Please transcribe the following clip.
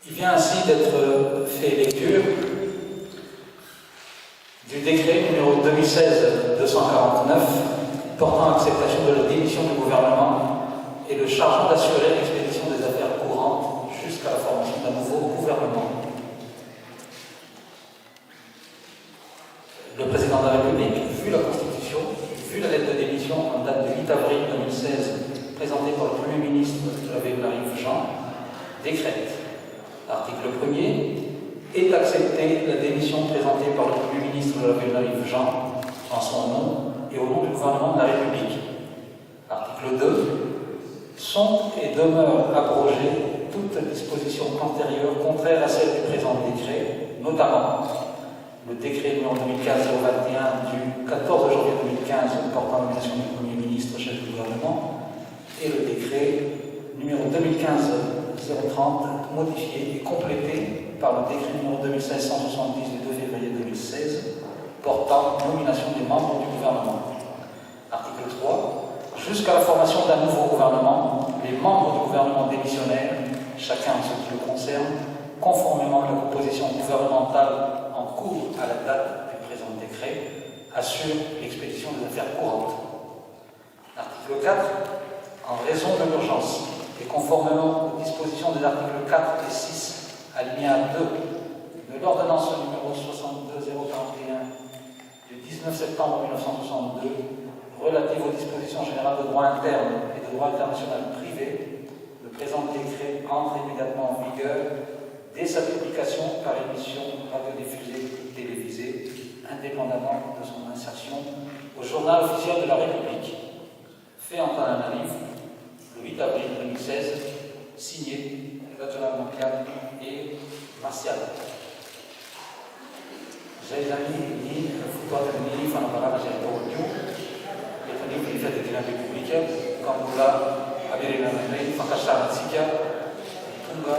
Il vient ainsi d'être fait lecture du décret numéro 2016-249 portant acceptation de la démission du gouvernement et le chargeant d'assurer l'expédition des affaires courantes jusqu'à la formation d'un nouveau gouvernement. Le président de la République, vu la Constitution, vu la lettre de démission en date du 8 avril 2016 présentée par le Premier ministre Jean-Yves Jean, décrète. L'article 1er est accepté la démission présentée par le Premier ministre Jean-Yves Jean en son nom et au nom du gouvernement de la République. L'article 2. Sont et demeurent abrogées toutes dispositions antérieures contraires à celles du présent décret, notamment le décret numéro 2015-021 du 14 janvier 2015 portant la nomination du Premier ministre chef du gouvernement et le décret numéro 2015-030 modifié et complété par le décret numéro 2670 du 2 février 2016 portant nomination des membres du gouvernement. Article 3. Jusqu'à la formation d'un nouveau gouvernement, les membres du gouvernement démissionnaires, chacun ce qui le concerne, conformément à la composition gouvernementale en cours à la date du présent décret, assurent l'expédition des affaires courantes. Article 4. En raison de l'urgence et conformément aux dispositions des articles 4 et 6, alinéa 2 de l'ordonnance numéro 62041 du 19 septembre 1962 relative aux dispositions générales de droit interne et de droit international privé, le présent décret entre immédiatement en vigueur dès sa publication par émission radiodiffusée et télévisée, indépendamment de son insertion au journal officiel de la République. Fait en livre le 8 avril 2016, signé l'adjoint Mancan et Martial. J'ai amis ni futur ni fan parla c'è più e quindi fate di una repubblica come la avere una lei fa cacciare anziché tunga